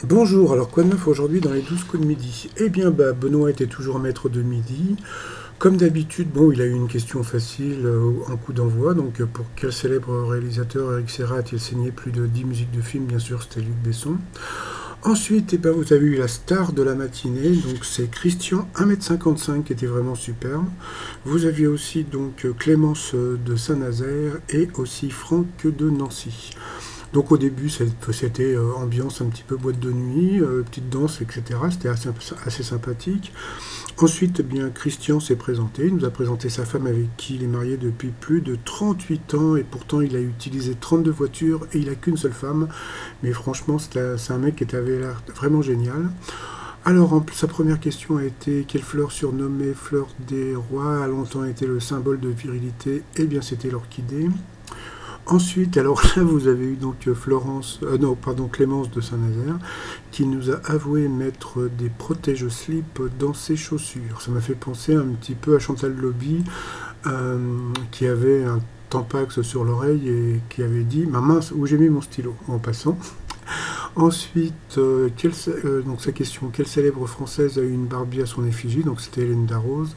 Bonjour, alors quoi de neuf aujourd'hui dans les 12 coups de midi? Eh bien, Benoît était toujours maître de midi. Comme d'habitude, bon, il a eu une question facile en coup d'envoi. Donc, pour quel célèbre réalisateur Eric Serra a-t-il signé plus de 10 musiques de films? Bien sûr, c'était Luc Besson. Ensuite, eh ben, vous avez eu la star de la matinée, donc c'est Christian 1,55 m qui était vraiment superbe. Vous aviez aussi donc Clémence de Saint-Nazaire et aussi Franck de Nancy. Donc au début, c'était ambiance un petit peu boîte de nuit, petite danse, etc. C'était assez sympathique. Ensuite, eh bien, Christian s'est présenté. Il nous a présenté sa femme avec qui il est marié depuis plus de 38 ans. Et pourtant, il a utilisé 32 voitures et il n'a qu'une seule femme. Mais franchement, c'est un mec qui avait l'air vraiment génial. Alors, sa première question a été: quelle fleur surnommée fleur des rois a longtemps été le symbole de virilité? Eh bien, c'était l'orchidée. Ensuite, alors là, vous avez eu donc non, pardon, Clémence de Saint-Nazaire, qui nous a avoué mettre des protège-slip dans ses chaussures. Ça m'a fait penser un petit peu à Chantal Lobby, euh, qui avait un tampax sur l'oreille et qui avait dit: ma mince, où j'ai mis mon stylo, en passant. Ensuite, donc sa question: quelle célèbre française a eu une Barbie à son effigie? Donc c'était Hélène Darroze.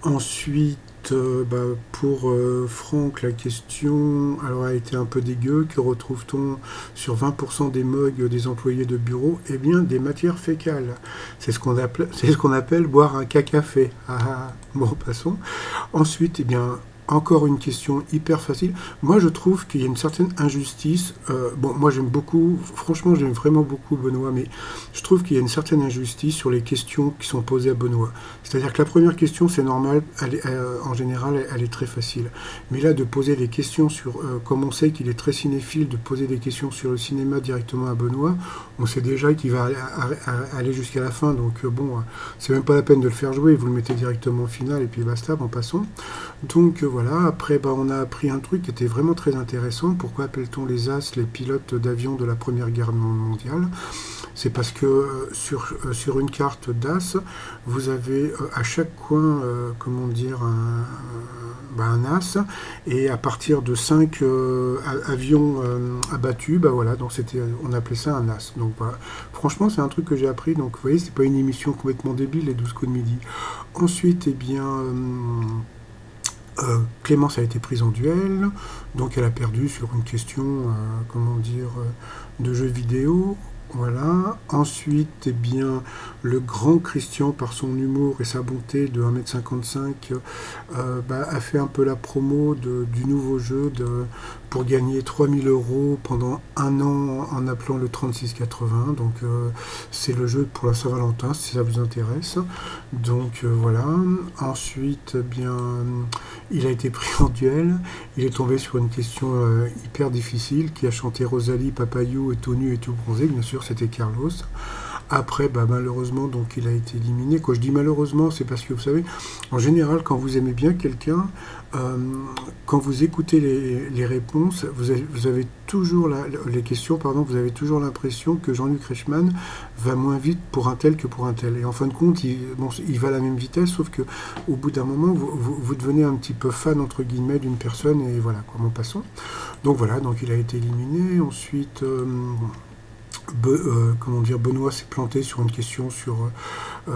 Ensuite, pour Franck, la question alors a été un peu dégueu. Que retrouve-t-on sur 20% des mugs des employés de bureau? Eh bien, des matières fécales. C'est ce qu'on appelle boire un cacafé. Ah, ah. Bon, passons. Ensuite, eh bien, encore une question hyper facile. Moi, je trouve qu'il y a une certaine injustice. Bon, moi, j'aime beaucoup, franchement, j'aime vraiment beaucoup Benoît, mais je trouve qu'il y a une certaine injustice sur les questions qui sont posées à Benoît. C'est-à-dire que la première question, c'est normal, en général, elle est très facile. Mais là, de poser des questions sur, comme on sait qu'il est très cinéphile, de poser des questions sur le cinéma directement à Benoît, on sait déjà qu'il va aller jusqu'à la fin. Donc, bon, c'est même pas la peine de le faire jouer. Vous le mettez directement en finale et puis basta, en passant. Donc voilà, après on a appris un truc qui était vraiment très intéressant. Pourquoi appelle-t-on les As les pilotes d'avion de la Première Guerre mondiale? C'est parce que sur une carte d'As, vous avez à chaque coin, comment dire, un As, et à partir de 5 avions abattus, voilà, donc on appelait ça un As. Donc voilà, franchement c'est un truc que j'ai appris, donc vous voyez, c'est pas une émission complètement débile, les 12 coups de midi. Ensuite, eh bien... Clémence a été prise en duel, donc elle a perdu sur une question, comment dire, de jeu vidéo. Voilà. Ensuite, eh bien, le grand Christian, par son humour et sa bonté de 1,55 m, a fait un peu la promo du nouveau jeu pour gagner 3 000 € pendant un an en appelant le 3680. Donc, c'est le jeu pour la Saint-Valentin, si ça vous intéresse. Donc, voilà. Ensuite, eh bien, il a été pris en duel. Il est tombé sur une question hyper difficile. Qui a chanté Rosalie, Papayou et tout nu et tout bronzé? Bien sûr, c'était Carlos. Après, malheureusement, donc il a été éliminé. Quand je dis malheureusement, c'est parce que vous savez, en général, quand vous aimez bien quelqu'un, euh, quand vous écoutez les réponses, vous avez toujours les questions, pardon, vous avez toujours l'impression que Jean-Luc Reichmann va moins vite pour un tel que pour un tel. Et en fin de compte, il va à la même vitesse, sauf que au bout d'un moment, vous devenez un petit peu fan entre guillemets d'une personne, et voilà, quoi, en passant. Donc voilà, donc il a été éliminé. Ensuite. Comment dire, Benoît s'est planté sur une question sur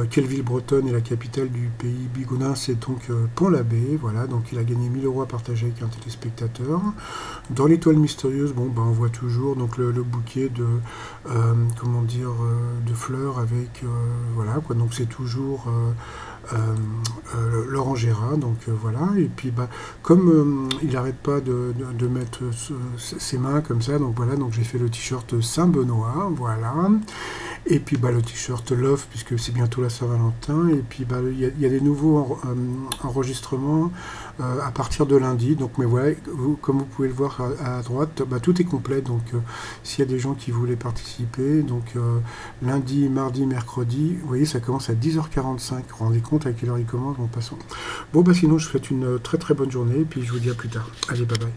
quelle ville bretonne est la capitale du pays bigoudin? C'est donc Pont-l'Abbé. Voilà, donc il a gagné 1 000 € à partager avec un téléspectateur. Dans l'étoile mystérieuse, on voit toujours donc le bouquet comment dire, de fleurs avec voilà, quoi. Donc c'est toujours Laurent Gérard, donc voilà. Et puis comme il n'arrête pas de mettre ses mains comme ça, donc voilà, donc j'ai fait le t-shirt Saint-Benoît, voilà. Et puis le t-shirt Love, puisque c'est bientôt la Saint-Valentin. Et puis il y a des nouveaux enregistrements à partir de lundi. Donc mais voilà, comme vous pouvez le voir à droite, tout est complet. Donc s'il y a des gens qui voulaient participer, donc lundi, mardi, mercredi, vous voyez, ça commence à 10h45. Vous vous rendez compte à quelle heure il commence? Bon, passons. Bon, sinon je vous souhaite une très très bonne journée. Et puis je vous dis à plus tard. Allez, bye bye.